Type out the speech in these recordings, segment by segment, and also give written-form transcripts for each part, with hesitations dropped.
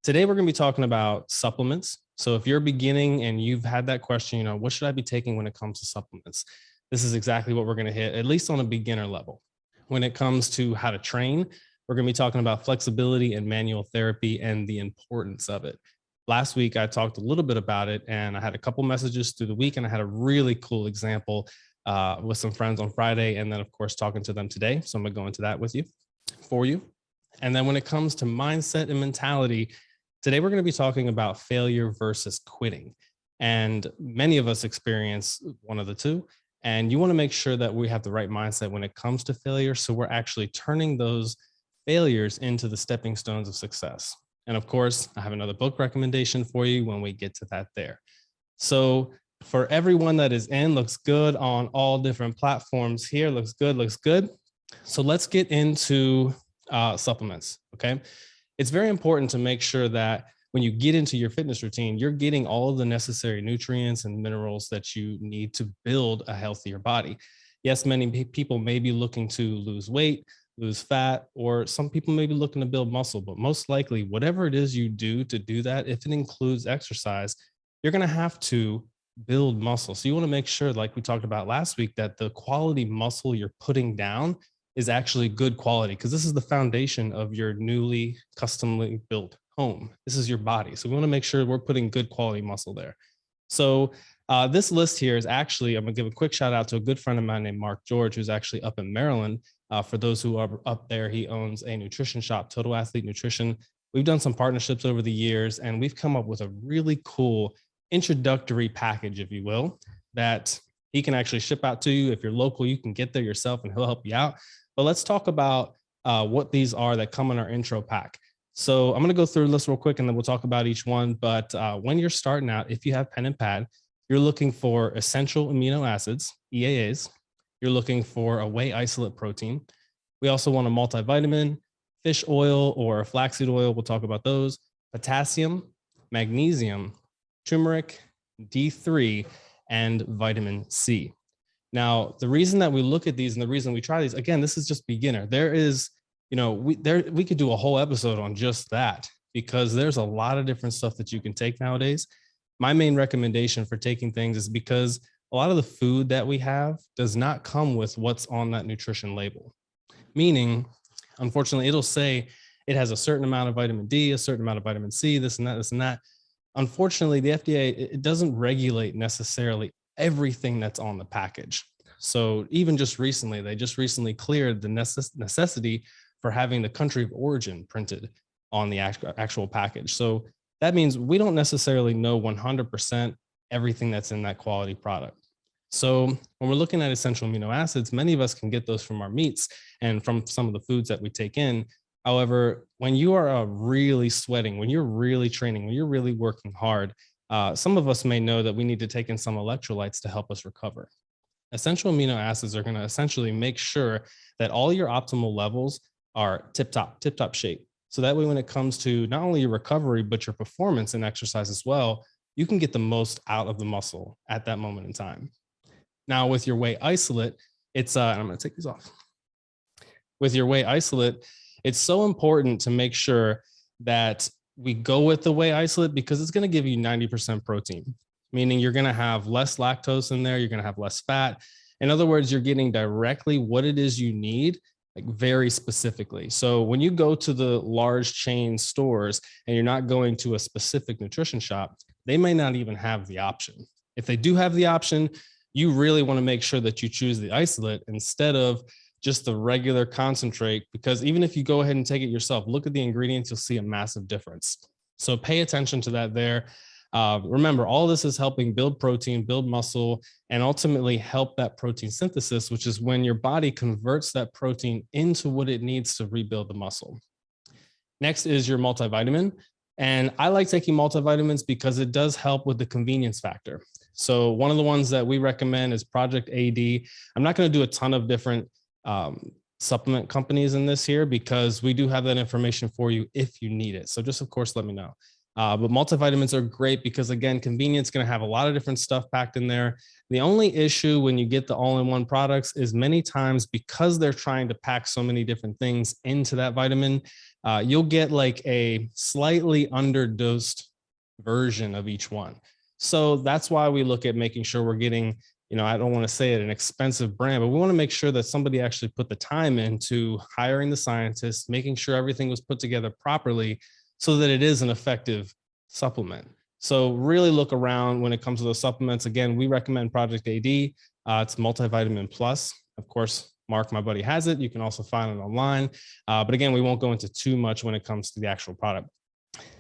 Today, we're going to be talking about supplements. So if you're beginning and you've had that question, what should I be taking when it comes to supplements? This is exactly what we're going to hit, at least on a beginner level. When it comes to how to train, we're going to be talking about flexibility and manual therapy and the importance of it. Last week, I talked a little bit about it, and I had a couple messages through the week, and I had a really cool example with some friends on Friday, and then, of course, talking to them today. So I'm going to go into that for you. And then when it comes to mindset and mentality, today we're going to be talking about failure versus quitting. And many of us experience one of the two. And you want to make sure that we have the right mindset when it comes to failure. So we're actually turning those failures into the stepping stones of success. And of course, I have another book recommendation for you when we get to that there. So for everyone that is in, looks good on all different platforms here, looks good. So let's get into supplements, okay? It's very important to make sure that when you get into your fitness routine, you're getting all of the necessary nutrients and minerals that you need to build a healthier body. Yes, many people may be looking to lose weight, lose fat, or some people may be looking to build muscle, but most likely, whatever it is you do to do that, if it includes exercise, you're going to have to build muscle. So you want to make sure, like we talked about last week, that the quality muscle you're putting down is actually good quality, because this is the foundation of your newly customly built home. This is your body. So we want to make sure we're putting good quality muscle there. So this list here is actually, I'm going to give a quick shout out to a good friend of mine named Mark George, who's actually up in Maryland. For those who are up there, he owns a nutrition shop, Total Athlete Nutrition. We've done some partnerships over the years, and we've come up with a really cool introductory package, if you will, that he can actually ship out to you. If you're local, you can get there yourself and he'll help you out. But let's talk about what these are that come in our intro pack. So I'm going to go through this real quick and then we'll talk about each one. But when you're starting out, if you have pen and pad, you're looking for essential amino acids, EAAs. You're looking for a whey isolate protein. We also want a multivitamin, fish oil or flaxseed oil. We'll talk about those. Potassium, magnesium, turmeric, D3, and vitamin C. Now, the reason that we look at these and the reason we try these, again, this is just beginner. There is, we could do a whole episode on just that, because there's a lot of different stuff that you can take nowadays. My main recommendation for taking things is because a lot of the food that we have does not come with what's on that nutrition label. Meaning, unfortunately, it'll say it has a certain amount of vitamin D, a certain amount of vitamin C, this and that. Unfortunately, the FDA, it doesn't regulate necessarily everything that's on the package. So even just recently, they just recently cleared the necessity for having the country of origin printed on the actual package. So that means we don't necessarily know 100% everything that's in that quality product. So when we're looking at essential amino acids, many of us can get those from our meats and from some of the foods that we take in. However, when you are really sweating, when you're really training, when you're really working hard, some of us may know that we need to take in some electrolytes to help us recover. Essential amino acids are going to essentially make sure that all your optimal levels are tip-top shape. So that way, when it comes to not only your recovery, but your performance in exercise as well, you can get the most out of the muscle at that moment in time. Now, with your whey isolate, and I'm going to take these off. With your whey isolate, it's so important to make sure that we go with the whey isolate, because it's going to give you 90% protein, meaning you're going to have less lactose in there. You're going to have less fat. In other words, you're getting directly what it is you need, like very specifically. So when you go to the large chain stores and you're not going to a specific nutrition shop, they may not even have the option. If they do have the option, you really want to make sure that you choose the isolate instead of just the regular concentrate, because even if you go ahead and take it yourself, look at the ingredients, you'll see a massive difference. So pay attention to that there. Remember, all this is helping build protein, build muscle, and ultimately help that protein synthesis, which is when your body converts that protein into what it needs to rebuild the muscle. Next is your multivitamin. And I like taking multivitamins because it does help with the convenience factor. So one of the ones that we recommend is Project AD. I'm not going to do a ton of different supplement companies in this here, because we do have that information for you if you need it. So just, of course, let me know. But multivitamins are great because, again, convenience, going to have a lot of different stuff packed in there. The only issue when you get the all-in-one products is many times, because they're trying to pack so many different things into that vitamin, you'll get like a slightly underdosed version of each one. So that's why we look at making sure we're getting, I don't want to say it an expensive brand, but we want to make sure that somebody actually put the time into hiring the scientists, making sure everything was put together properly so that it is an effective supplement. So really look around when it comes to those supplements. Again, we recommend Project AD. It's Multivitamin Plus. Of course, Mark, my buddy, has it. You can also find it online. But again, we won't go into too much when it comes to the actual product.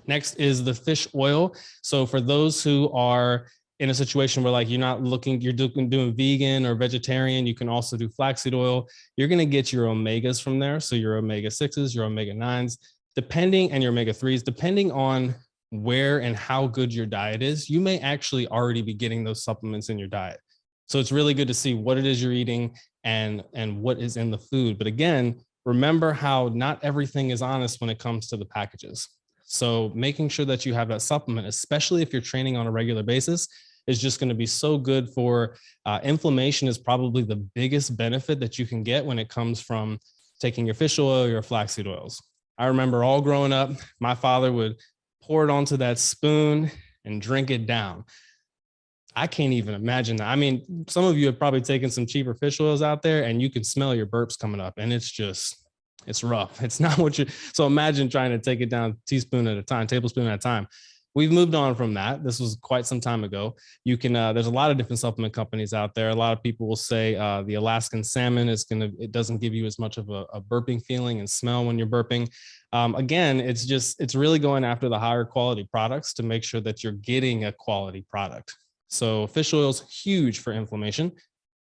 Next is the fish oil. So for those who are in a situation where like you're not looking, you're doing vegan or vegetarian, you can also do flaxseed oil. You're going to get your omegas from there. So your omega-6s, your omega-9s, depending, and your omega-3s, depending on where and how good your diet is, you may actually already be getting those supplements in your diet. So it's really good to see what it is you're eating and what is in the food. But again, remember how not everything is honest when it comes to the packages. So making sure that you have that supplement, especially if you're training on a regular basis, is just going to be so good for inflammation. Is probably the biggest benefit that you can get when it comes from taking your fish oil or your flaxseed oils. I remember all growing up, my father would pour it onto that spoon and drink it down. I can't even imagine that. I mean, some of you have probably taken some cheaper fish oils out there and you can smell your burps coming up, and it's rough. It's not what you, so imagine trying to take it down teaspoon at a time, tablespoon at a time. We've moved on from that. This was quite some time ago. You can, there's a lot of different supplement companies out there. A lot of people will say the Alaskan salmon it doesn't give you as much of a burping feeling and smell when you're burping. Again, it's really going after the higher quality products to make sure that you're getting a quality product. So fish oil is huge for inflammation.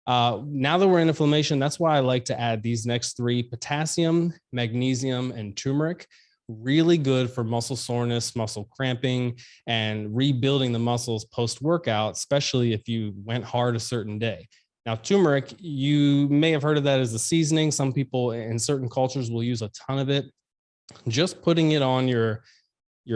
Now that we're in inflammation, that's why I like to add these next three: potassium, magnesium, and turmeric. Really good for muscle soreness, muscle cramping, and rebuilding the muscles post-workout, especially if you went hard a certain day. Now, turmeric, you may have heard of that as a seasoning. Some people in certain cultures will use a ton of it. Just putting it on your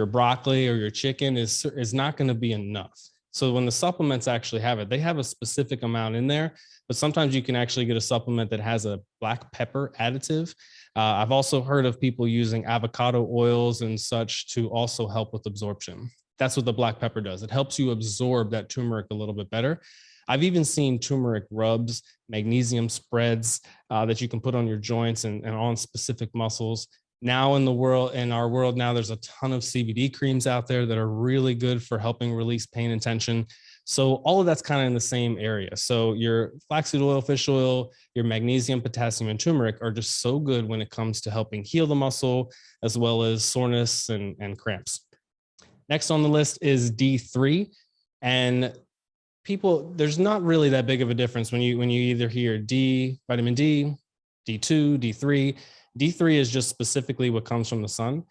broccoli or your chicken is not going to be enough. So when the supplements actually have it, they have a specific amount in there, but sometimes you can actually get a supplement that has a black pepper additive. I've also heard of people using avocado oils and such to also help with absorption. That's what the black pepper does. It helps you absorb that turmeric a little bit better. I've even seen turmeric rubs, magnesium spreads that you can put on your joints and on specific muscles. Now in our world now, there's a ton of CBD creams out there that are really good for helping release pain and tension. So all of that's kind of in the same area. So your flaxseed oil, fish oil, your magnesium, potassium, and turmeric are just so good when it comes to helping heal the muscle, as well as soreness and cramps. Next on the list is D3. And people, there's not really that big of a difference when you either hear vitamin D, D2, D3. D3 is just specifically what comes from the sun.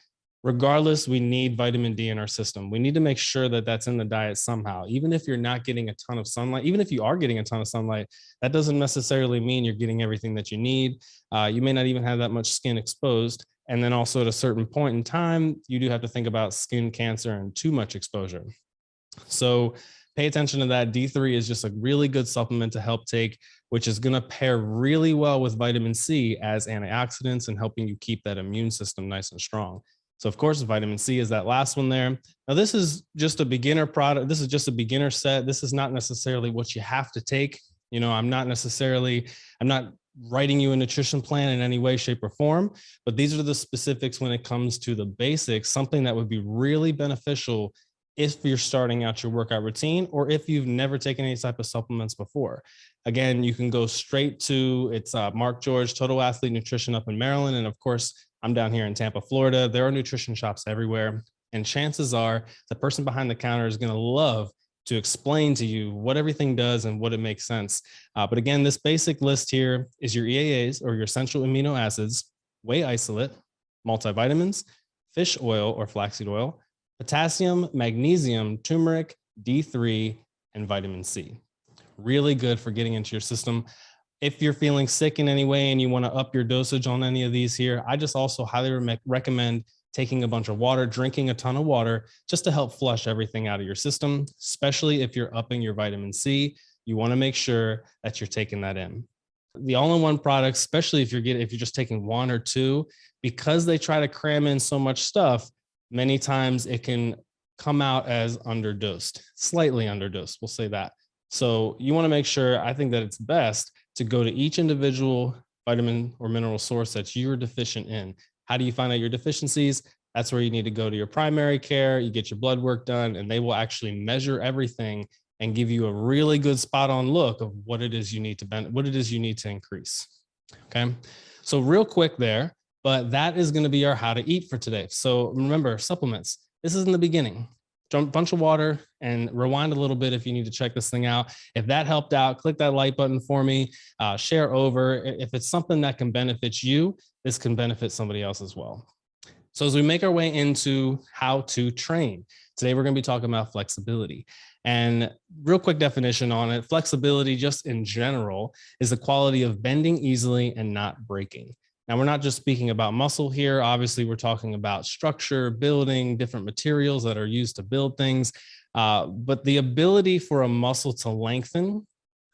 Regardless, we need vitamin D in our system. We need to make sure that that's in the diet somehow. Even if you're not getting a ton of sunlight, even if you are getting a ton of sunlight, that doesn't necessarily mean you're getting everything that you need. You may not even have that much skin exposed. And then also at a certain point in time, you do have to think about skin cancer and too much exposure. So pay attention to that. D3 is just a really good supplement to help take, which is going to pair really well with vitamin C as antioxidants and helping you keep that immune system nice and strong. So of course, vitamin C is that last one there. Now, this is just a beginner product. This is just a beginner set. This is not necessarily what you have to take. I'm not writing you a nutrition plan in any way, shape, or form, but these are the specifics when it comes to the basics, something that would be really beneficial if you're starting out your workout routine or if you've never taken any type of supplements before. Again, you can go straight to, it's Mark George, Total Athlete Nutrition up in Maryland. And of course, I'm down here in Tampa, Florida. There are nutrition shops everywhere. And chances are the person behind the counter is going to love to explain to you what everything does and what it makes sense. But again, this basic list here is your EAAs or your essential amino acids, whey isolate, multivitamins, fish oil or flaxseed oil, potassium, magnesium, turmeric, D3, and vitamin C. Really good for getting into your system. If you're feeling sick in any way and you want to up your dosage on any of these here, I just also highly recommend taking a bunch of water, drinking a ton of water, just to help flush everything out of your system, especially if you're upping your vitamin C. You want to make sure that you're taking that in. The all-in-one products, especially if you're just taking one or two, because they try to cram in so much stuff, many times it can come out as underdosed, slightly underdosed, we'll say that. So you want to make sure, I think that it's best to go to each individual vitamin or mineral source that you're deficient in. How do you find out your deficiencies? That's where you need to go to your primary care, you get your blood work done, and they will actually measure everything and give you a really good spot on look of what it is you need to increase. Okay. So real quick there, but that is going to be our how to eat for today. So remember, supplements, this is in the beginning. Drink a bunch of water and rewind a little bit if you need to check this thing out. If that helped out, click that like button for me, share over. If it's something that can benefit you, this can benefit somebody else as well. So as we make our way into how to train, today we're going to be talking about flexibility. And real quick definition on it, flexibility just in general is the quality of bending easily and not breaking. Now, we're not just speaking about muscle here. Obviously, we're talking about structure, building, different materials that are used to build things. But the ability for a muscle to lengthen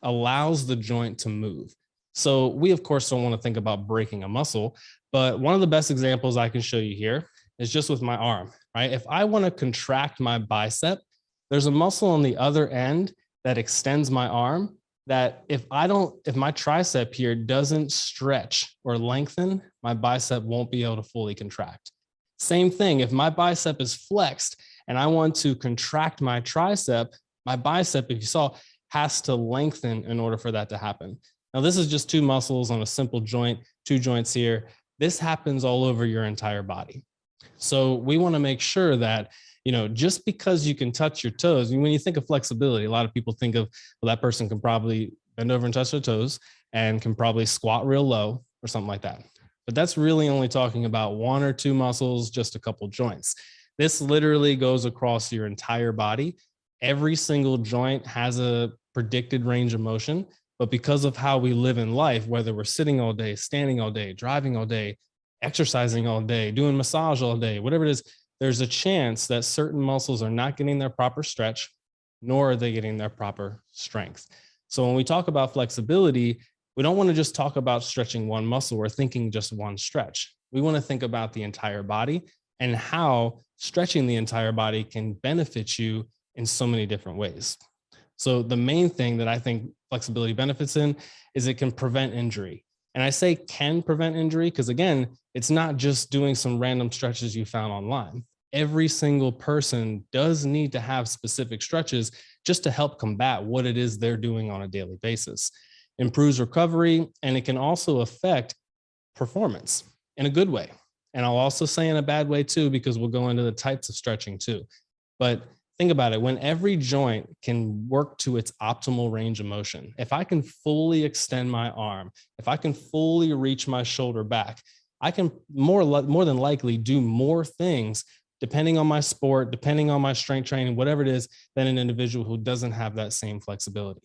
allows the joint to move. So we, of course, don't want to think about breaking a muscle. But one of the best examples I can show you here is just with my arm, right? If I want to contract my bicep, there's a muscle on the other end that extends my arm that if my tricep here doesn't stretch or lengthen, my bicep won't be able to fully contract. Same thing, if my bicep is flexed and I want to contract my tricep, my bicep, if you saw, has to lengthen in order for that to happen. Now, this is just two muscles on a simple joint, two joints here. This happens all over your entire body. So we want to make sure that, just because you can touch your toes, when you think of flexibility, a lot of people think of, well, that person can probably bend over and touch their toes and can probably squat real low or something like that. But that's really only talking about one or two muscles, just a couple joints. This literally goes across your entire body. Every single joint has a predicted range of motion, but because of how we live in life, whether we're sitting all day, standing all day, driving all day, exercising all day, doing massage all day, whatever it is, there's a chance that certain muscles are not getting their proper stretch, nor are they getting their proper strength. So when we talk about flexibility, we don't want to just talk about stretching one muscle or thinking just one stretch. We want to think about the entire body and how stretching the entire body can benefit you in so many different ways. So the main thing that I think flexibility benefits in is it can prevent injury. And I say can prevent injury because, again, it's not just doing some random stretches you found online. Every single person does need to have specific stretches just to help combat what it is they're doing on a daily basis. Improves recovery, and it can also affect performance in a good way. And I'll also say in a bad way too, because we'll go into the types of stretching too. But think about it, when every joint can work to its optimal range of motion, if I can fully extend my arm, if I can fully reach my shoulder back, I can more than likely do more things depending on my sport, depending on my strength training, whatever it is, than an individual who doesn't have that same flexibility.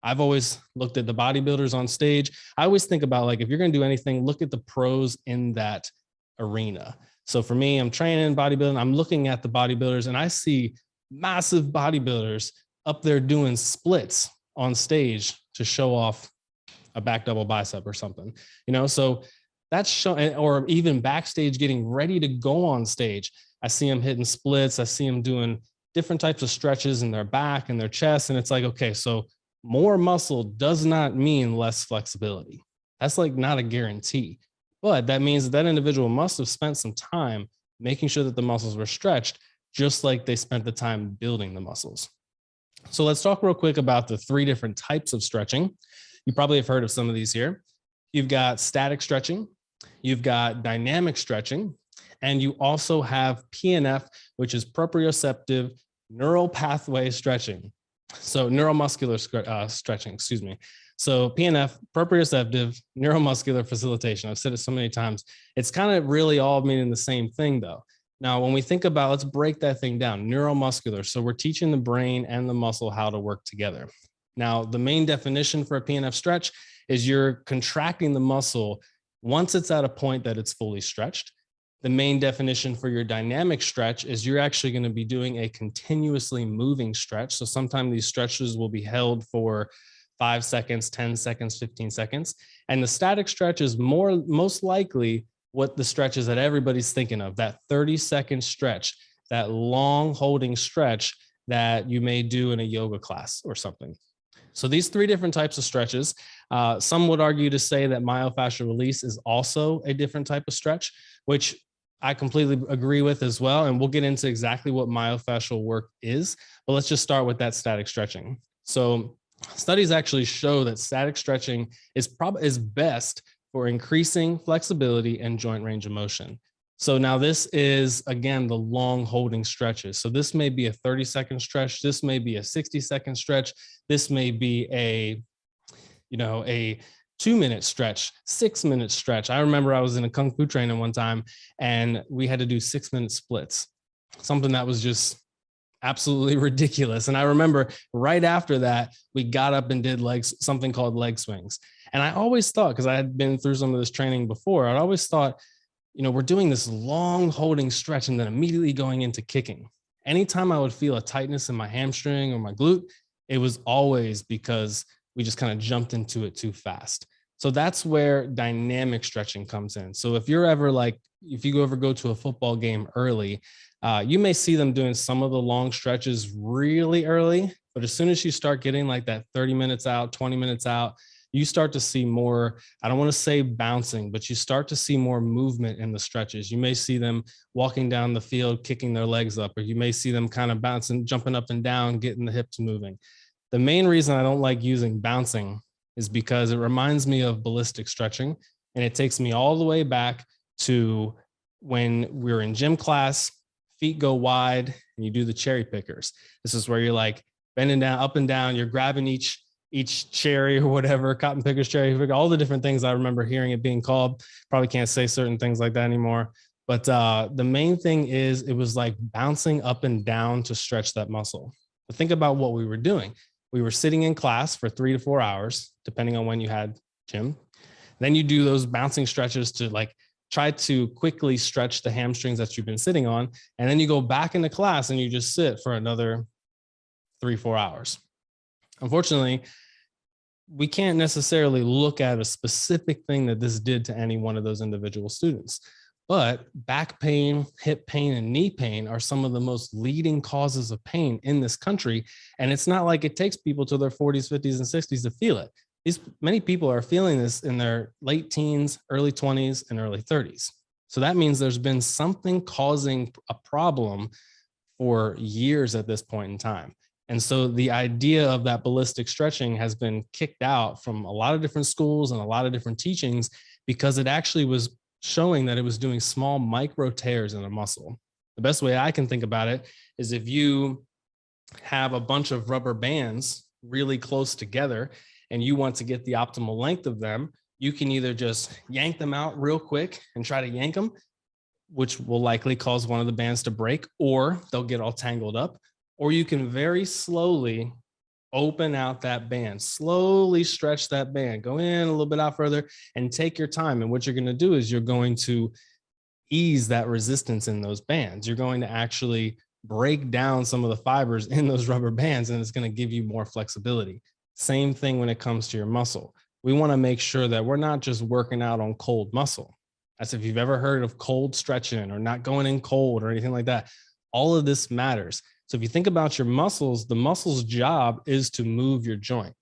I've always looked at the bodybuilders on stage. I always think about, like, if you're going to do anything, look at the pros in that arena. So for me, I'm training bodybuilding, I'm looking at the bodybuilders and I see massive bodybuilders up there doing splits on stage to show off a back double bicep or something, so that's showing, or even backstage getting ready to go on stage. I see them hitting splits. I see them doing different types of stretches in their back and their chest. And it's like, okay, so more muscle does not mean less flexibility. That's like not a guarantee, but that means that individual must have spent some time making sure that the muscles were stretched, just like they spent the time building the muscles. So let's talk real quick about the three different types of stretching. You probably have heard of some of these here. You've got static stretching, you've got dynamic stretching, and you also have PNF, which is proprioceptive neural pathway stretching. So neuromuscular stretching, excuse me. So PNF, proprioceptive neuromuscular facilitation. I've said it so many times. It's kind of really all meaning the same thing though. Now, when we think about, let's break that thing down, neuromuscular. So we're teaching the brain and the muscle how to work together. Now, the main definition for a PNF stretch is you're contracting the muscle once it's at a point that it's fully stretched. The main definition for your dynamic stretch is you're actually going to be doing a continuously moving stretch. So sometimes these stretches will be held for 5 seconds, 10 seconds, 15 seconds. And the static stretch is most likely what the stretch is that everybody's thinking of, that 30-second stretch, that long holding stretch that you may do in a yoga class or something. So these three different types of stretches, some would argue to say that myofascial release is also a different type of stretch, which I completely agree with as well. And we'll get into exactly what myofascial work is, but let's just start with that static stretching. So studies actually show that static stretching is best for increasing flexibility and joint range of motion. So now this is, again, the long holding stretches. So this may be a 30-second stretch. This may be a 60-second stretch. This may be a 2-minute stretch, 6-minute stretch. I remember I was in a Kung Fu training one time and we had to do 6-minute splits, something that was just absolutely ridiculous. And I remember right after that, we got up and did something called leg swings. And I always thought, because I had been through some of this training before, I always thought, we're doing this long holding stretch and then immediately going into kicking. Anytime I would feel a tightness in my hamstring or my glute, it was always because we just kind of jumped into it too fast. So that's where dynamic stretching comes in. So if you ever go to a football game early, you may see them doing some of the long stretches really early, but as soon as you start getting like that 30 minutes out, 20 minutes out, you start to see more, I don't want to say bouncing, but you start to see more movement in the stretches. You may see them walking down the field, kicking their legs up, or you may see them kind of bouncing, jumping up and down, getting the hips moving. The main reason I don't like using bouncing is because it reminds me of ballistic stretching, and it takes me all the way back to when we were in gym class, feet go wide, and you do the cherry pickers. This is where you're like bending down, up and down, you're grabbing each cherry or whatever, cotton pickers, cherry picker, all the different things I remember hearing it being called. Probably can't say certain things like that anymore. But the main thing is it was like bouncing up and down to stretch that muscle. But think about what we were doing. We were sitting in class for 3 to 4 hours, depending on when you had gym. Then you do those bouncing stretches to like try to quickly stretch the hamstrings that you've been sitting on. And then you go back into class and you just sit for another 3-4 hours. Unfortunately, we can't necessarily look at a specific thing that this did to any one of those individual students. But back pain, hip pain, and knee pain are some of the most leading causes of pain in this country. And it's not like it takes people to their 40s, 50s, and 60s to feel it. Many people are feeling this in their late teens, early 20s, and early 30s. So that means there's been something causing a problem for years at this point in time. And so the idea of that ballistic stretching has been kicked out from a lot of different schools and a lot of different teachings because it actually was showing that it was doing small micro tears in a muscle. The best way I can think about it is if you have a bunch of rubber bands really close together and you want to get the optimal length of them, you can either just yank them out real quick and try to yank them, which will likely cause one of the bands to break, or they'll get all tangled up. Or you can very slowly open out that band, slowly stretch that band, go in a little bit out further and take your time. And what you're going to do is you're going to ease that resistance in those bands. You're going to actually break down some of the fibers in those rubber bands, and it's going to give you more flexibility. Same thing when it comes to your muscle. We want to make sure that we're not just working out on cold muscle. As if you've ever heard of cold stretching or not going in cold or anything like that. All of this matters. So if you think about your muscles, the muscle's job is to move your joint.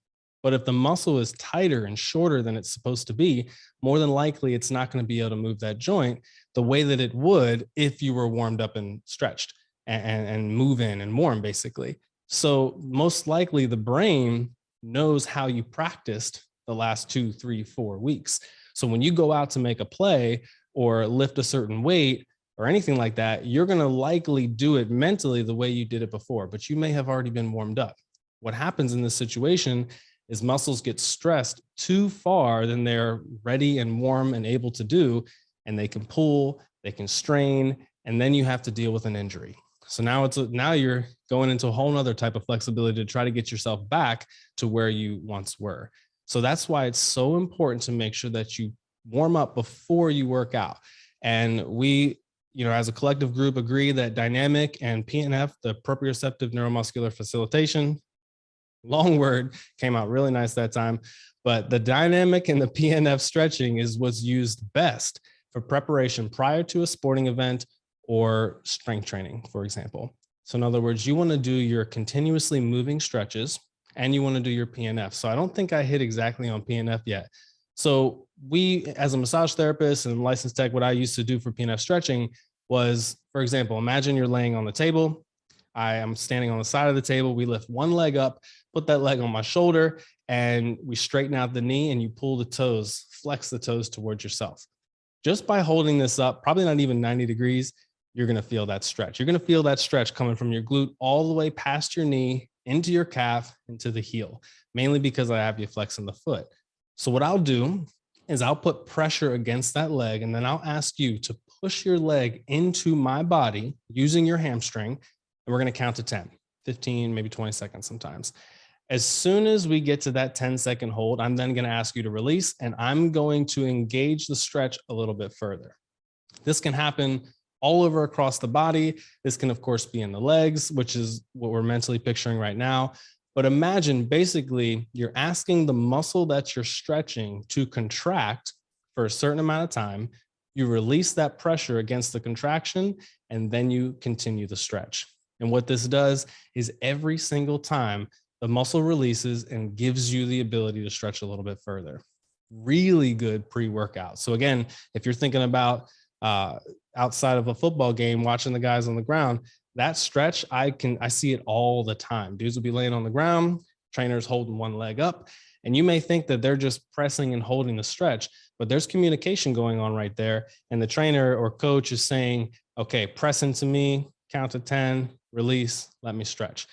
But if the muscle is tighter and shorter than it's supposed to be, more than likely it's not going to be able to move that joint the way that it would if you were warmed up and stretched and move in and warm, basically. So most likely the brain knows how you practiced the last 2, 3, 4 weeks. So when you go out to make a play or lift a certain weight, or anything like that, you're going to likely do it mentally the way you did it before, but you may have already been warmed up. What happens in this situation is muscles get stressed too far than they're ready and warm and able to do, and they can pull, they can strain, and then you have to deal with an injury. So now you're going into a whole nother type of flexibility to try to get yourself back to where you once were. So that's why it's so important to make sure that you warm up before you work out. And we as a collective group, agree that dynamic and Pnf, the proprioceptive neuromuscular facilitation, long word, came out really nice that time. But the dynamic and the Pnf stretching is what's used best for preparation prior to a sporting event or strength training, for example. So in other words, you want to do your continuously moving stretches and you want to do your Pnf. So I don't think I hit exactly on Pnf yet. So we, as a massage therapist and licensed tech, what I used to do for Pnf stretching was, for example, imagine you're laying on the table. I am standing on the side of the table. We lift one leg up, put that leg on my shoulder, and we straighten out the knee and you pull the toes, flex the toes towards yourself. Just by holding this up, probably not even 90 degrees, you're going to feel that stretch. You're going to feel that stretch coming from your glute all the way past your knee, into your calf, into the heel, mainly because I have you flexing the foot. So what I'll do is I'll put pressure against that leg, and then I'll ask you to push your leg into my body using your hamstring, and we're going to count to 10, 15, maybe 20 seconds sometimes. As soon as we get to that 10-second hold, I'm then going to ask you to release, and I'm going to engage the stretch a little bit further. This can happen all over across the body. This can, of course, be in the legs, which is what we're mentally picturing right now. But imagine basically you're asking the muscle that you're stretching to contract for a certain amount of time. You release that pressure against the contraction, and then you continue the stretch. And what this does is every single time the muscle releases and gives you the ability to stretch a little bit further. Really good pre-workout. So again, if you're thinking about outside of a football game, watching the guys on the ground, that stretch, I see it all the time. Dudes will be laying on the ground, trainers holding one leg up, and you may think that they're just pressing and holding the stretch, but there's communication going on right there. And the trainer or coach is saying, okay, press into me, count to 10, release, let me stretch.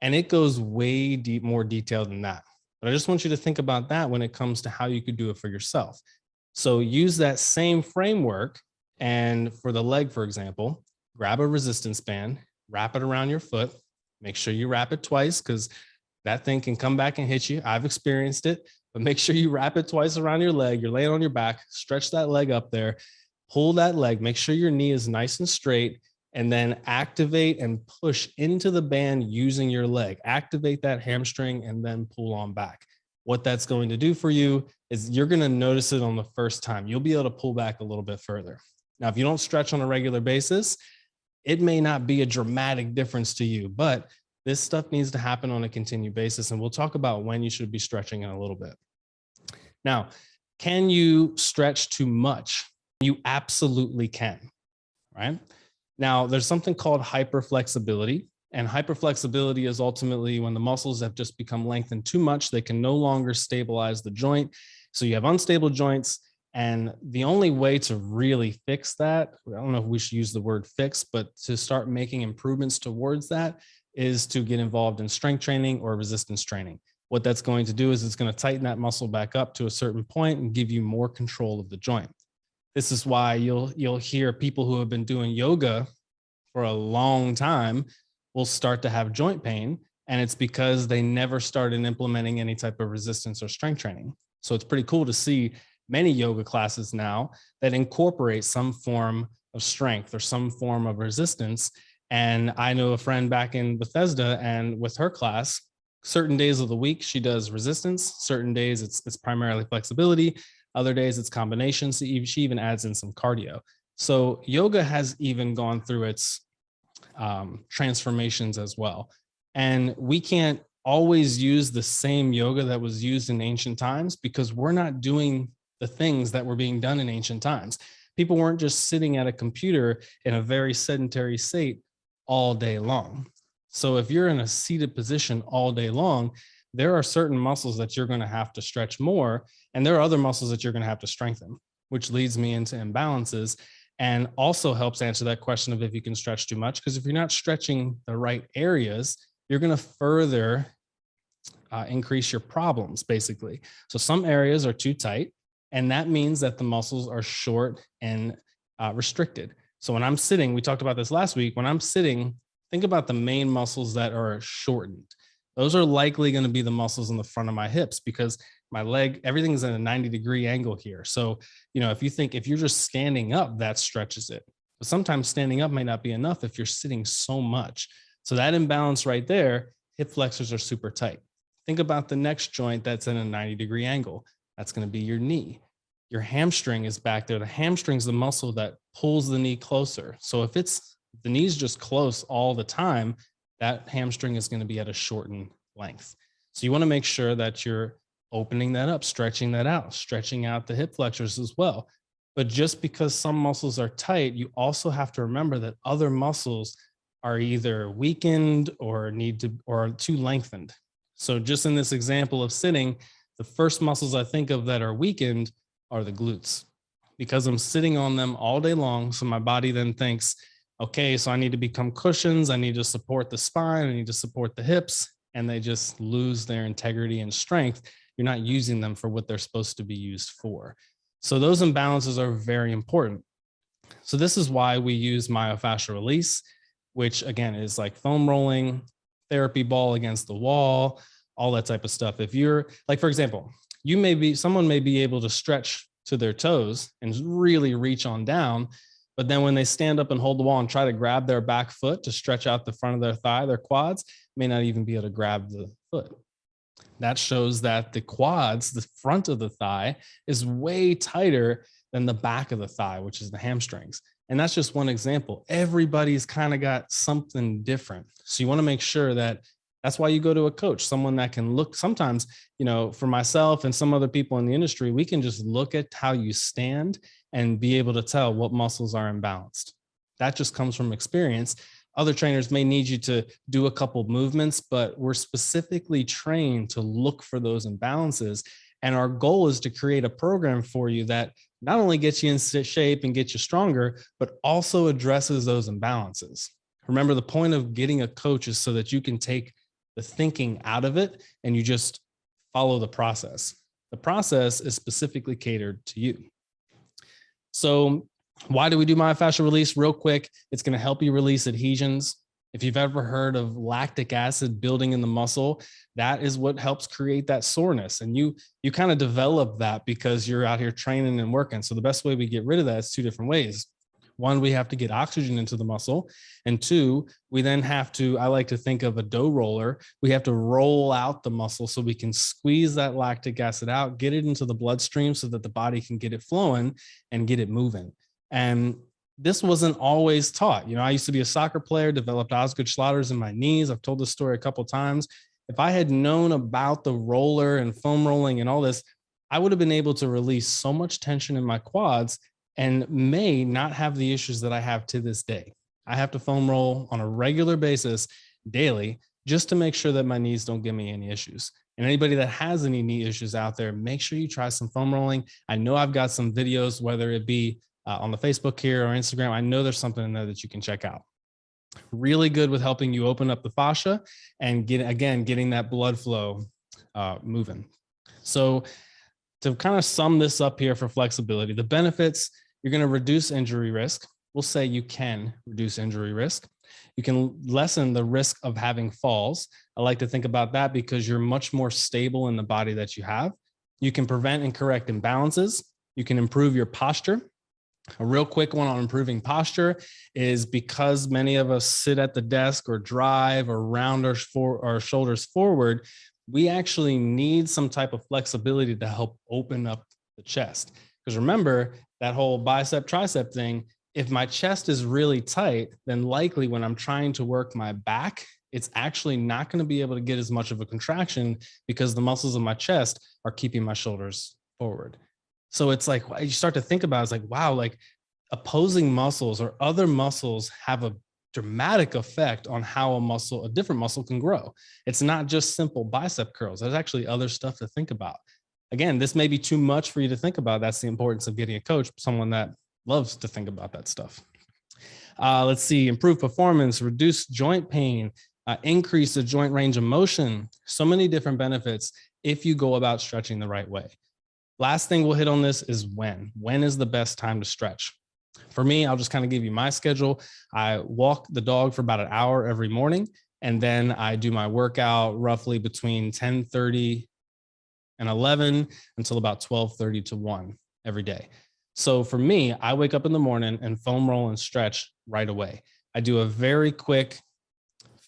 And it goes way more detailed than that. But I just want you to think about that when it comes to how you could do it for yourself. So use that same framework. And for the leg, for example, grab a resistance band, wrap it around your foot, make sure you wrap it twice because that thing can come back and hit you. I've experienced it, but make sure you wrap it twice around your leg. You're laying on your back, stretch that leg up there, pull that leg, make sure your knee is nice and straight, and then activate and push into the band using your leg. Activate that hamstring and then pull on back. What that's going to do for you is you're going to notice it on the first time. You'll be able to pull back a little bit further. Now, if you don't stretch on a regular basis, it may not be a dramatic difference to you, but this stuff needs to happen on a continued basis. And we'll talk about when you should be stretching in a little bit. Now, can you stretch too much? You absolutely can, right? Now, there's something called hyperflexibility, and hyperflexibility is ultimately when the muscles have just become lengthened too much, they can no longer stabilize the joint. So you have unstable joints, and the only way to really fix that, I don't know if we should use the word fix, but to start making improvements towards that is to get involved in strength training or resistance training. What that's going to do is it's going to tighten that muscle back up to a certain point and give you more control of the joint. This is why you'll hear people who have been doing yoga for a long time will start to have joint pain. And it's because they never started implementing any type of resistance or strength training. So it's pretty cool to see many yoga classes now that incorporate some form of strength or some form of resistance. And I know a friend back in Bethesda, and with her class, certain days of the week, she does resistance. Certain days it's primarily flexibility. Other days it's combinations. She even adds in some cardio. So yoga has even gone through its transformations as well. And we can't always use the same yoga that was used in ancient times because we're not doing the things that were being done in ancient times. People weren't just sitting at a computer in a very sedentary state all day long. So if you're in a seated position all day long, there are certain muscles that you're going to have to stretch more, and there are other muscles that you're going to have to strengthen, which leads me into imbalances and also helps answer that question of if you can stretch too much, because if you're not stretching the right areas, you're going to further increase your problems, basically. So some areas are too tight, and that means that the muscles are short and restricted. So when I'm sitting, we talked about this last week, when I'm sitting, think about the main muscles that are shortened. Those are likely going to be the muscles in the front of my hips because my leg, everything's at a 90-degree angle here. So, if you're just standing up, that stretches it. But sometimes standing up may not be enough if you're sitting so much. So that imbalance right there, hip flexors are super tight. Think about the next joint that's in a 90-degree angle. That's going to be your knee. Your hamstring is back there. The hamstring is the muscle that pulls the knee closer. So if the knee's just close all the time, that hamstring is going to be at a shortened length. So you want to make sure that you're opening that up, stretching that out, stretching out the hip flexors as well. But just because some muscles are tight, you also have to remember that other muscles are either weakened or or too lengthened. So just in this example of sitting, the first muscles I think of that are weakened are the glutes, because I'm sitting on them all day long. So my body then thinks, okay, so I need to become cushions. I need to support the spine. I need to support the hips. And they just lose their integrity and strength. You're not using them for what they're supposed to be used for. So those imbalances are very important. So this is why we use myofascial release, which again is like foam rolling, therapy ball against the wall, all that type of stuff. If you're like, for example, someone may be able to stretch to their toes and really reach on down, but then when they stand up and hold the wall and try to grab their back foot to stretch out the front of their thigh, their quads, may not even be able to grab the foot. That shows that the quads, the front of the thigh, is way tighter than the back of the thigh, which is the hamstrings. And that's just one example. Everybody's kind of got something different. So you want to make sure that's why you go to a coach, someone that can look. Sometimes, for myself and some other people in the industry, we can just look at how you stand and be able to tell what muscles are imbalanced. That just comes from experience. Other trainers may need you to do a couple of movements, but we're specifically trained to look for those imbalances. And our goal is to create a program for you that not only gets you in shape and gets you stronger, but also addresses those imbalances. Remember, the point of getting a coach is so that you can take the thinking out of it and you just follow the process. The process is specifically catered to you. So why do we do myofascial release? Real quick, it's going to help you release adhesions. If you've ever heard of lactic acid building in the muscle, that is what helps create that soreness. And you kind of develop that because you're out here training and working. So the best way we get rid of that is two different ways. One, we have to get oxygen into the muscle. And two, we then have to, I like to think of a dough roller. We have to roll out the muscle so we can squeeze that lactic acid out, get it into the bloodstream so that the body can get it flowing and get it moving. And this wasn't always taught. I used to be a soccer player, developed Osgood Schlatter's in my knees. I've told this story a couple of times. If I had known about the roller and foam rolling and all this, I would have been able to release so much tension in my quads and may not have the issues that I have to this day. I have to foam roll on a regular basis daily just to make sure that my knees don't give me any issues. And anybody that has any knee issues out there, make sure you try some foam rolling. I know I've got some videos, whether it be on the Facebook here or Instagram. I know there's something in there that you can check out. Really good with helping you open up the fascia and getting that blood flow moving. So to kind of sum this up here for flexibility, the benefits, you're going to reduce injury risk. We'll say you can reduce injury risk. You can lessen the risk of having falls. I like to think about that because you're much more stable in the body that you have. You can prevent and correct imbalances. You can improve your posture. A real quick one on improving posture is because many of us sit at the desk or drive or round our shoulders forward, we actually need some type of flexibility to help open up the chest. Because remember that whole bicep tricep thing, if my chest is really tight, then likely when I'm trying to work my back, it's actually not going to be able to get as much of a contraction because the muscles of my chest are keeping my shoulders forward. So it's like, you start to think about it, it's like, wow, like opposing muscles or other muscles have a dramatic effect on how a different muscle can grow. It's not just simple bicep curls. There's actually other stuff to think about. Again, this may be too much for you to think about. That's the importance of getting a coach, someone that loves to think about that stuff. Let's see, improve performance, reduce joint pain, increase the joint range of motion. So many different benefits if you go about stretching the right way. Last thing we'll hit on this is when. When is the best time to stretch? For me, I'll just kind of give you my schedule. I walk the dog for about an hour every morning, and then I do my workout roughly between 10:30 and 11 until about 12:30 to 1 every day. So for me, I wake up in the morning and foam roll and stretch right away. I do a very quick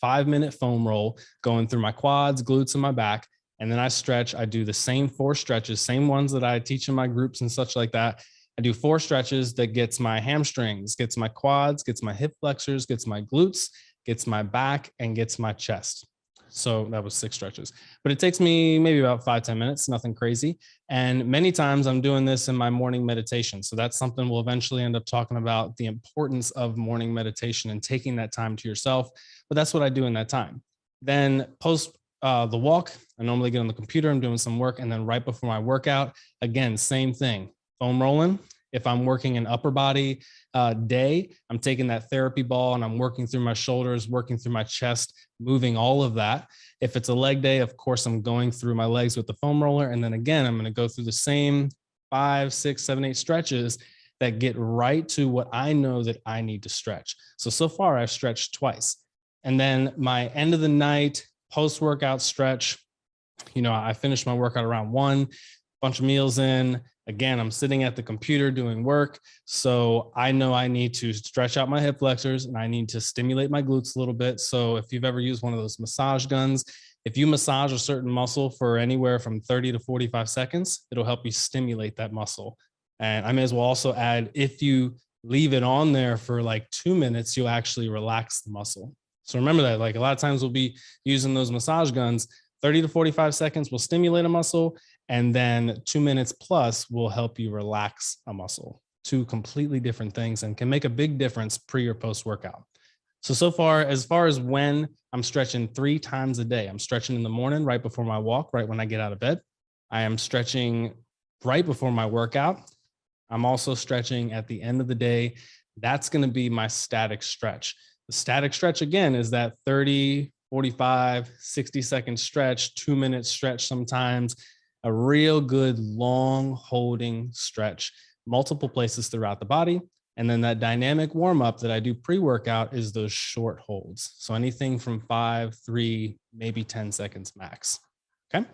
5-minute foam roll going through my quads, glutes, and my back. And then I stretch. I do the same 4 stretches, same ones that I teach in my groups and such like that. I do 4 stretches that gets my hamstrings, gets my quads, gets my hip flexors, gets my glutes, gets my back, and gets my chest. So that was 6 stretches, but it takes me maybe about 5-10 minutes, nothing crazy. And many times I'm doing this in my morning meditation. So that's something we'll eventually end up talking about, the importance of morning meditation and taking that time to yourself. But that's what I do in that time. Then post the walk, I normally get on the computer, I'm doing some work. And then right before my workout, again, same thing, foam rolling. If I'm working an upper body day, I'm taking that therapy ball and I'm working through my shoulders, working through my chest, moving all of that. If it's a leg day, of course, I'm going through my legs with the foam roller. And then again, I'm going to go through the same 5, 6, 7, 8 stretches that get right to what I know that I need to stretch. So far I've stretched twice. And then my end of the night post-workout stretch, I finished my workout around 1, bunch of meals in. Again, I'm sitting at the computer doing work. So I know I need to stretch out my hip flexors and I need to stimulate my glutes a little bit. So if you've ever used one of those massage guns, if you massage a certain muscle for anywhere from 30 to 45 seconds, it'll help you stimulate that muscle. And I may as well also add, if you leave it on there for like 2 minutes, you'll actually relax the muscle. So remember that, like a lot of times we'll be using those massage guns, 30 to 45 seconds will stimulate a muscle, and then 2 minutes plus will help you relax a muscle. 2 completely different things and can make a big difference pre or post workout. So far as when I'm stretching 3 times a day, I'm stretching in the morning right before my walk, right when I get out of bed. I am stretching right before my workout. I'm also stretching at the end of the day. That's going to be my static stretch. The static stretch, again, is that 30, 45, 60-second stretch, 2-minute stretch sometimes, a real good long holding stretch, multiple places throughout the body. And then that dynamic warm up that I do pre-workout is those short holds. So anything from 5, 3, maybe 10 seconds max. Okay.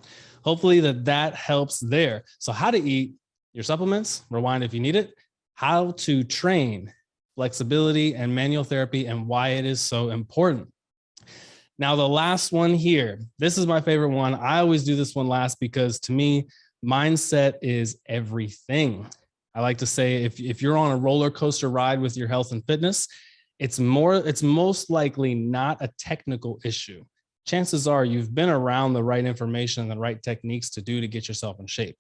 Hopefully that helps there. So how to eat your supplements, rewind if you need it, how to train flexibility and manual therapy and why it is so important. Now, the last one here, this is my favorite one. I always do this one last because to me, mindset is everything. I like to say if you're on a roller coaster ride with your health and fitness, it's most likely not a technical issue. Chances are you've been around the right information and the right techniques to get yourself in shape.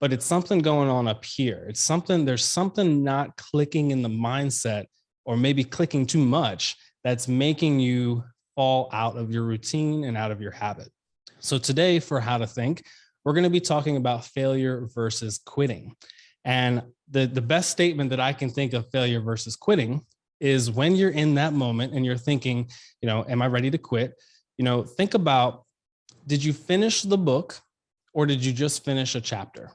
But it's something going on up here. There's something not clicking in the mindset, or maybe clicking too much, that's making you fall out of your routine and out of your habit. So today, for How to Think, we're going to be talking about failure versus quitting. And the best statement that I can think of failure versus quitting is when you're in that moment and you're thinking, am I ready to quit? Think about, did you finish the book or did you just finish a chapter?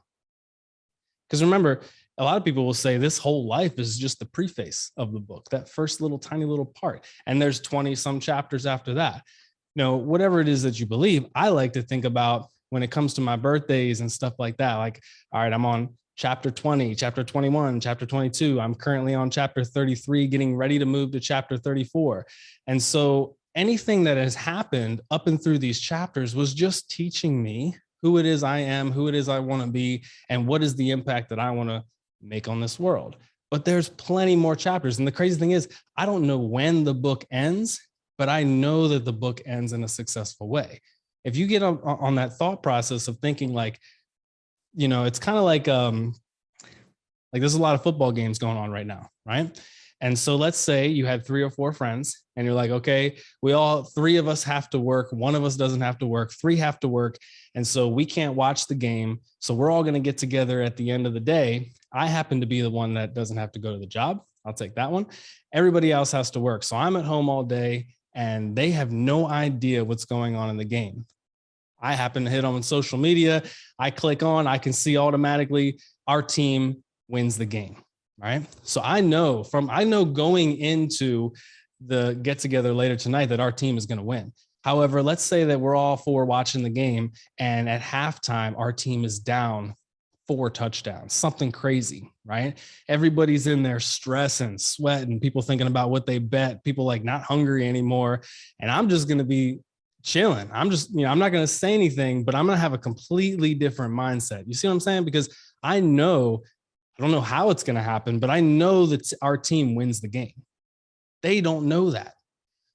Because remember, a lot of people will say this whole life is just the preface of the book, that first little tiny little part. And there's 20 some chapters after that. Whatever it is that you believe, I like to think about when it comes to my birthdays and stuff like that. Like, all right, I'm on chapter 20, chapter 21, chapter 22. I'm currently on chapter 33, getting ready to move to chapter 34. And so anything that has happened up and through these chapters was just teaching me who it is I am, who it is I want to be, and what is the impact that I want to make on this world. But there's plenty more chapters. And the crazy thing is, I don't know when the book ends, but I know that the book ends in a successful way. If you get on that thought process of thinking it's kind of like there's a lot of football games going on right now, right? And so let's say you had 3 or 4 friends and you're like, okay, 3 of us have to work. 1 of us doesn't have to work. 3 have to work. And so we can't watch the game. So we're all going to get together at the end of the day. I happen to be the one that doesn't have to go to the job. I'll take that one. Everybody else has to work. So I'm at home all day and they have no idea what's going on in the game. I happen to hit on social media. I click on, I can see automatically our team wins the game. Right. So I know going into the get together later tonight that our team is going to win. However, let's say that we're all 4 watching the game and at halftime, our team is down 4 touchdowns, something crazy, right? Everybody's in there stressing, sweating, people thinking about what they bet, people like not hungry anymore. And I'm just going to be chilling. I'm just, I'm not going to say anything, but I'm going to have a completely different mindset. You see what I'm saying? Because I don't know how it's going to happen, but I know that our team wins the game. They don't know that.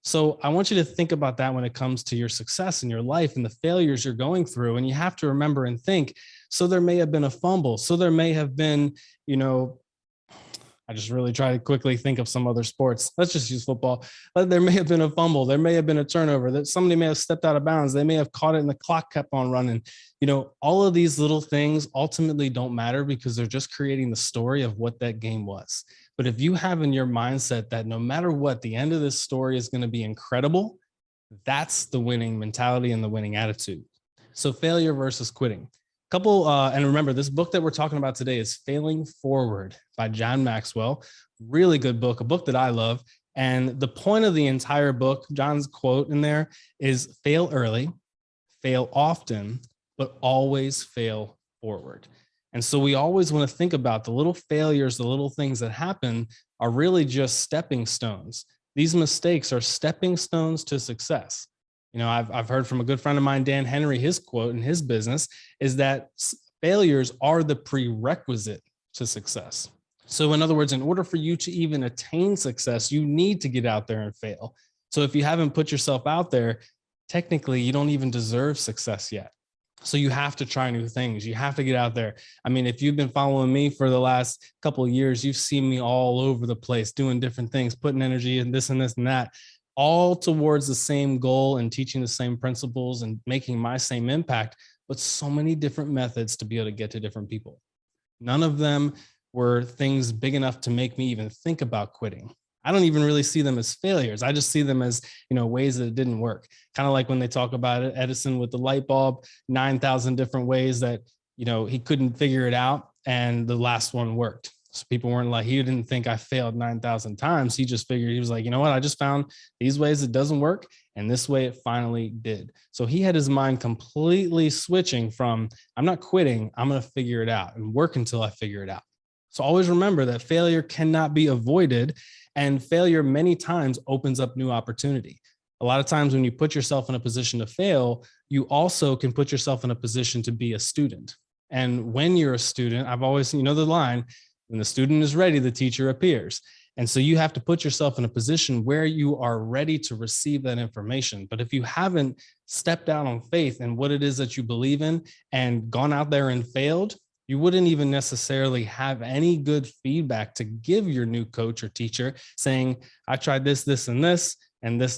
So I want you to think about that when it comes to your success in your life and the failures you're going through. And you have to remember and think, so there may have been a fumble. So there may have been, I just really try to quickly think of some other sports. Let's just use football. There may have been a fumble. There may have been a turnover, that somebody may have stepped out of bounds. They may have caught it and the clock kept on running. All of these little things ultimately don't matter because they're just creating the story of what that game was. But if you have in your mindset that no matter what, the end of this story is going to be incredible, that's the winning mentality and the winning attitude. So failure versus quitting. And remember, this book that we're talking about today is Failing Forward by John Maxwell. Really good book, a book that I love. And the point of the entire book, John's quote in there is fail early, fail often, but always fail forward. And so we always want to think about the little failures, the little things that happen are really just stepping stones. These mistakes are stepping stones to success. I've heard from a good friend of mine, Dan Henry, his quote in his business is that failures are the prerequisite to success. So in other words, in order for you to even attain success, you need to get out there and fail. So if you haven't put yourself out there, technically you don't even deserve success yet. So you have to try new things. You have to get out there. I mean, if you've been following me for the last couple of years, you've seen me all over the place doing different things, putting energy in this and this and that, all towards the same goal and teaching the same principles and making my same impact, but so many different methods to be able to get to different people. None of them were things big enough to make me even think about quitting. I don't even really see them as failures. I just see them as, ways that it didn't work. Kind of like when they talk about it, Edison with the light bulb, 9,000 different ways that, he couldn't figure it out. And the last one worked. So people weren't like, he didn't think I failed 9,000 times. He just figured, he was like, you know what? I just found these ways it doesn't work. And this way it finally did. So he had his mind completely switching from, I'm not quitting. I'm going to figure it out and work until I figure it out. So always remember that failure cannot be avoided, and failure many times opens up new opportunity. A lot of times when you put yourself in a position to fail, you also can put yourself in a position to be a student. And when you're a student, I've always, the line, when the student is ready, the teacher appears. And so you have to put yourself in a position where you are ready to receive that information. But if you haven't stepped out on faith in what it is that you believe in and gone out there and failed, you wouldn't even necessarily have any good feedback to give your new coach or teacher saying, I tried this, and this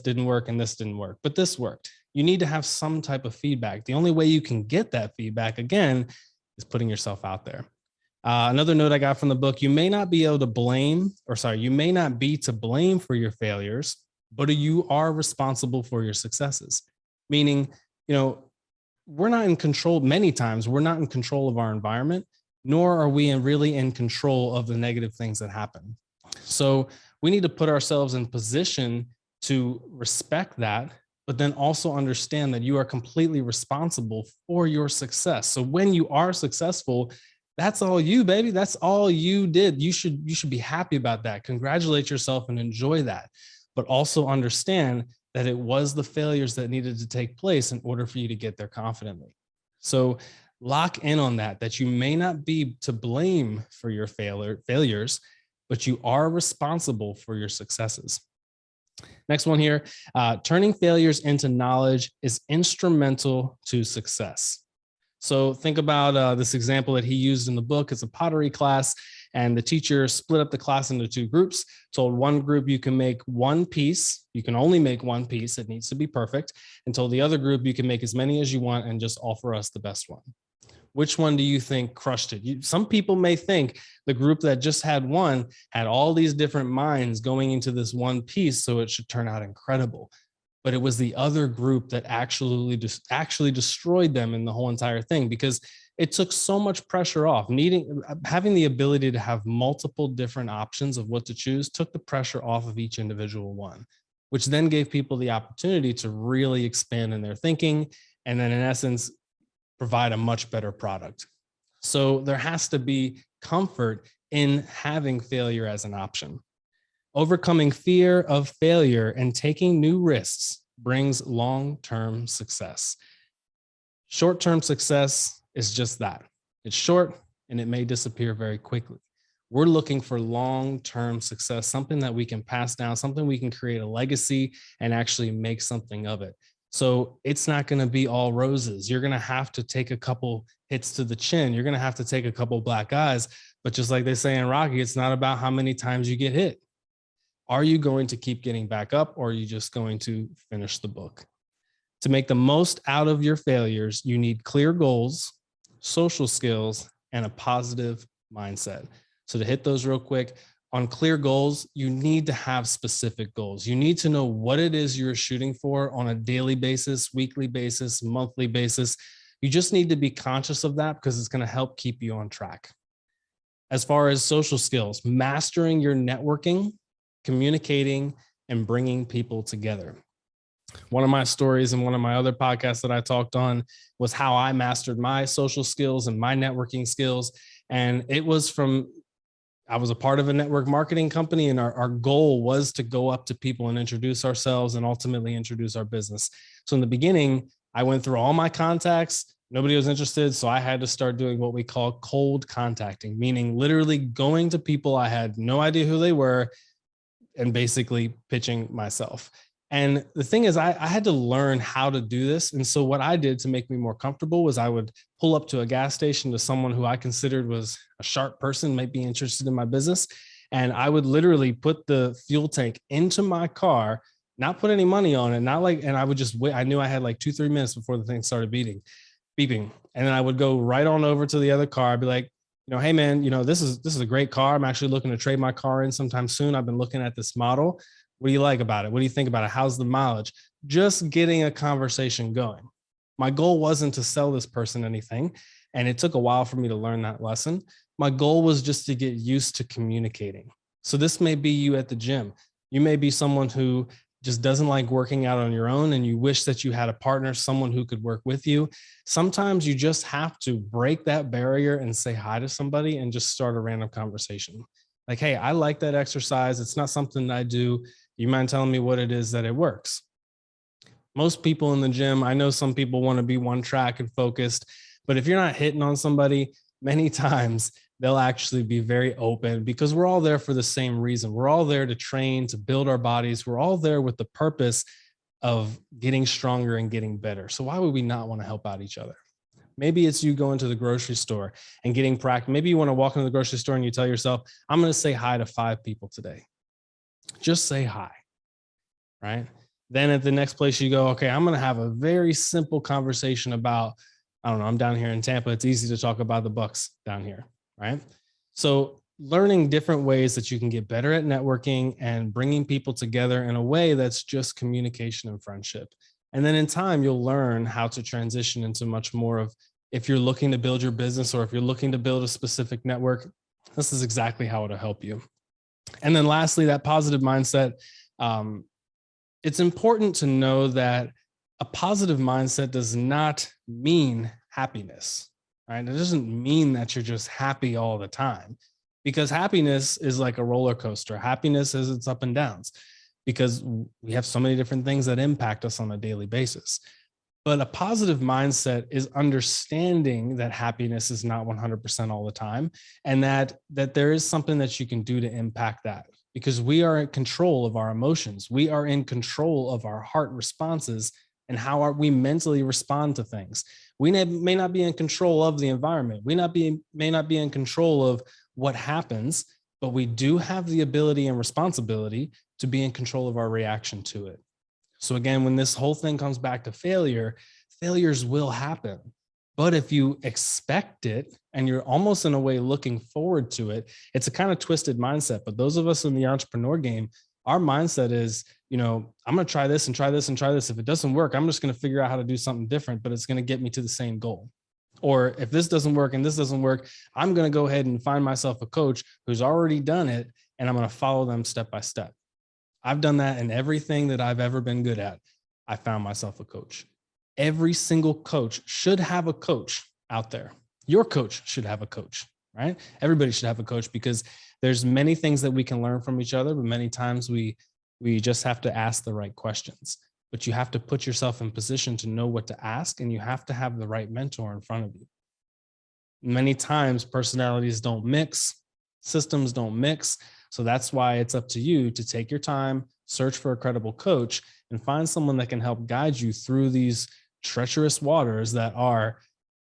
didn't work, and this didn't work, but this worked. You need to have some type of feedback. The only way you can get that feedback, again, is putting yourself out there. Another note I got from the book, you may not be to blame for your failures, but you are responsible for your successes. Meaning, we're not in control. Many times we're not in control of our environment, nor are we really in control of the negative things that happen. So we need to put ourselves in position to respect that, but then also understand that you are completely responsible for your success. So when you are successful, that's all you, baby. That's all you did. You should be happy about that. Congratulate yourself and enjoy that, but also understand that it was the failures that needed to take place in order for you to get there confidently. So lock in on that you may not be to blame for your failures, but you are responsible for your successes. Next one here, turning failures into knowledge is instrumental to success. So think about this example that he used in the book. It's a pottery class, and the teacher split up the class into 2 groups, told one group you can make one piece. You can only make one piece. It needs to be perfect. And told the other group you can make as many as you want and just offer us the best one. Which one do you think crushed it? Some people may think the group that just had one had all these different minds going into this one piece, so it should turn out incredible. But it was the other group that actually destroyed them in the whole entire thing, because it took so much pressure off. Having the ability to have multiple different options of what to choose took the pressure off of each individual one, which then gave people the opportunity to really expand in their thinking and then, in essence, provide a much better product. So there has to be comfort in having failure as an option. Overcoming fear of failure and taking new risks brings long-term success. Short-term success is just that. It's short and it may disappear very quickly. We're looking for long-term success, something that we can pass down, something we can create a legacy and actually make something of it. So it's not going to be all roses. You're going to have to take a couple hits to the chin. You're going to have to take a couple black eyes. But just like they say in Rocky, it's not about how many times you get hit. Are you going to keep getting back up, or are you just going to finish the book? To make the most out of your failures, you need clear goals, social skills, and a positive mindset. So to hit those real quick, on clear goals, you need to have specific goals. You need to know what it is you're shooting for on a daily basis, weekly basis, monthly basis. You just need to be conscious of that because it's going to help keep you on track. As far as social skills, mastering your networking, communicating, and bringing people together. One of my stories in one of my other podcasts that I talked on was how I mastered my social skills and my networking skills. And it was I was a part of a network marketing company, and our goal was to go up to people and introduce ourselves and ultimately introduce our business. So in the beginning, I went through all my contacts. Nobody was interested. So I had to start doing what we call cold contacting, meaning literally going to people I had no idea who they were and basically pitching myself. And the thing is, I had to learn how to do this. And so what I did to make me more comfortable was I would pull up to a gas station to someone who I considered was a sharp person, might be interested in my business. And I would literally put the fuel tank into my car, not put any money on it, not like, and I would just wait. I knew I had like 2-3 minutes before the thing started beeping. And then I would go right on over to the other car. I'd be like, hey man, this is a great car. I'm actually looking to trade my car in sometime soon. I've been looking at this model. What do you like about it? What do you think about it? How's the mileage? Just getting a conversation going. My goal wasn't to sell this person anything, and it took a while for me to learn that lesson. My goal was just to get used to communicating. So this may be you at the gym. You may be someone who just doesn't like working out on your own, and you wish that you had a partner, someone who could work with you. Sometimes you just have to break that barrier and say hi to somebody and just start a random conversation. Like, hey, I like that exercise. It's not something I do. You mind telling me what it is that it works? Most people in the gym, I know some people want to be one track and focused, but if you're not hitting on somebody, many times they'll actually be very open because we're all there for the same reason. We're all there to train, to build our bodies. We're all there with the purpose of getting stronger and getting better. So why would we not want to help out each other? Maybe it's you going to the grocery store and getting practice. Maybe you want to walk into the grocery store and you tell yourself, I'm going to say hi to 5 people today. Just say hi, right? Then at the next place you go, okay, I'm going to have a very simple conversation about, I don't know, I'm down here in Tampa. It's easy to talk about the Bucks down here, right? So learning different ways that you can get better at networking and bringing people together in a way that's just communication and friendship. And then in time, you'll learn how to transition into much more of, if you're looking to build your business or if you're looking to build a specific network, this is exactly how it'll help you. And then lastly, that positive mindset. It's important to know that a positive mindset does not mean happiness, right? It doesn't mean that you're just happy all the time, because happiness is like a roller coaster. Happiness has its up and downs because we have so many different things that impact us on a daily basis. But a positive mindset is understanding that happiness is not 100% all the time, and that there is something that you can do to impact that, because we are in control of our emotions. We are in control of our heart responses and how we mentally respond to things. We may not be in control of the environment. We may not be in control of what happens, but we do have the ability and responsibility to be in control of our reaction to it. So again, when this whole thing comes back to failure, failures will happen. But if you expect it and you're almost in a way looking forward to it, it's a kind of twisted mindset. But those of us in the entrepreneur game, our mindset is, I'm going to try this and try this and try this. If it doesn't work, I'm just going to figure out how to do something different, but it's going to get me to the same goal. Or if this doesn't work and this doesn't work, I'm going to go ahead and find myself a coach who's already done it, and I'm going to follow them step by step. I've done that in everything that I've ever been good at. I found myself a coach. Every single coach should have a coach out there. Your coach should have a coach, right? Everybody should have a coach, because there's many things that we can learn from each other, but many times we just have to ask the right questions. But you have to put yourself in position to know what to ask, and you have to have the right mentor in front of you. Many times personalities don't mix, systems don't mix. So that's why it's up to you to take your time, search for a credible coach, and find someone that can help guide you through these treacherous waters that are,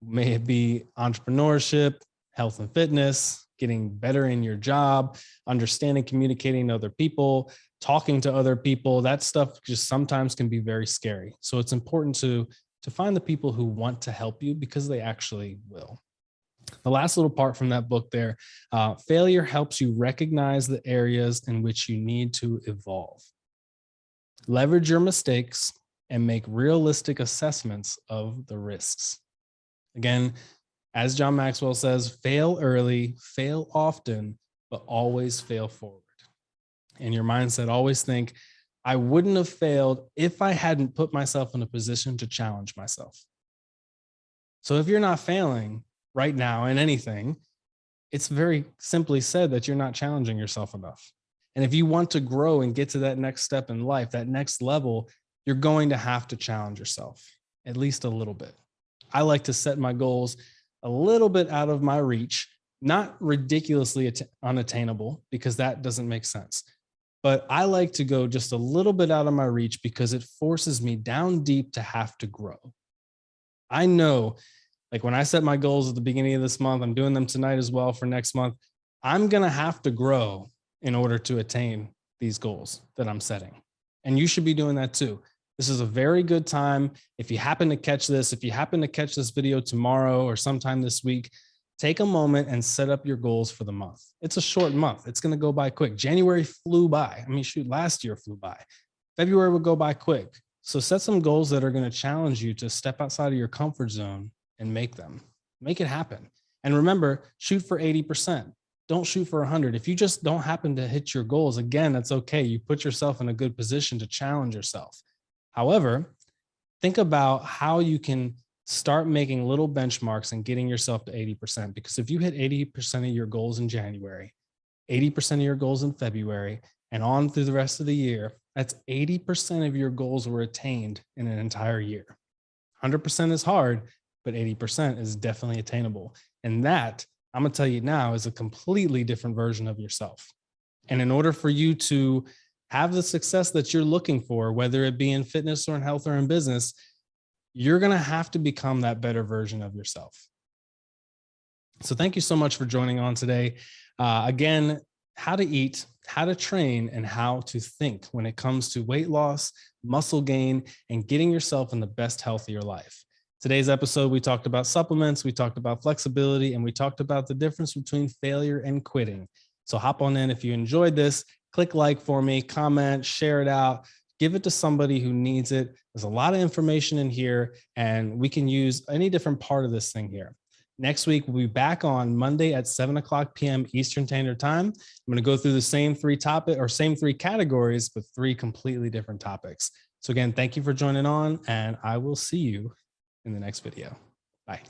may it be entrepreneurship, health and fitness, getting better in your job, understanding, communicating to other people, talking to other people. That stuff just sometimes can be very scary. So it's important to find the people who want to help you, because they actually will. The last little part from that book there, failure helps you recognize the areas in which you need to evolve. Leverage your mistakes and make realistic assessments of the risks. Again, as John Maxwell says, fail early, fail often, but always fail forward. In your mindset, always think, I wouldn't have failed if I hadn't put myself in a position to challenge myself. So if you're not failing right now in anything, it's very simply said that you're not challenging yourself enough. And if you want to grow and get to that next step in life, that next level, you're going to have to challenge yourself at least a little bit. I like to set my goals a little bit out of my reach, not ridiculously unattainable, because that doesn't make sense. But I like to go just a little bit out of my reach, because it forces me down deep to have to grow. I know, like when I set my goals at the beginning of this month, I'm doing them tonight as well for next month, I'm going to have to grow in order to attain these goals that I'm setting. And you should be doing that too. This is a very good time. If you happen to catch this video tomorrow or sometime this week, take a moment and set up your goals for the month. It's a short month. It's going to go by quick. January flew by. I mean, shoot, last year flew by. February will go by quick. So set some goals that are going to challenge you to step outside of your comfort zone and make them. Make it happen. And remember, shoot for 80%. Don't shoot for 100. If you just don't happen to hit your goals, again, that's okay. You put yourself in a good position to challenge yourself. However, think about how you can start making little benchmarks and getting yourself to 80%. Because if you hit 80% of your goals in January, 80% of your goals in February, and on through the rest of the year, that's 80% of your goals were attained in an entire year. 100% is hard, but 80% is definitely attainable. And that, I'm going to tell you now, is a completely different version of yourself. And in order for you to have the success that you're looking for, whether it be in fitness or in health or in business, you're going to have to become that better version of yourself. So thank you so much for joining on today. Again, how to eat, how to train, and how to think when it comes to weight loss, muscle gain, and getting yourself in the best health of your life. Today's episode, we talked about supplements, we talked about flexibility, and we talked about the difference between failure and quitting. So hop on in if you enjoyed this. Click like for me, comment, share it out, give it to somebody who needs it. There's a lot of information in here, and we can use any different part of this thing here. Next week, we'll be back on Monday at 7:00 p.m. Eastern Standard Time. I'm going to go through the same three categories, but 3 completely different topics. So again, thank you for joining on, and I will see you in the next video. Bye.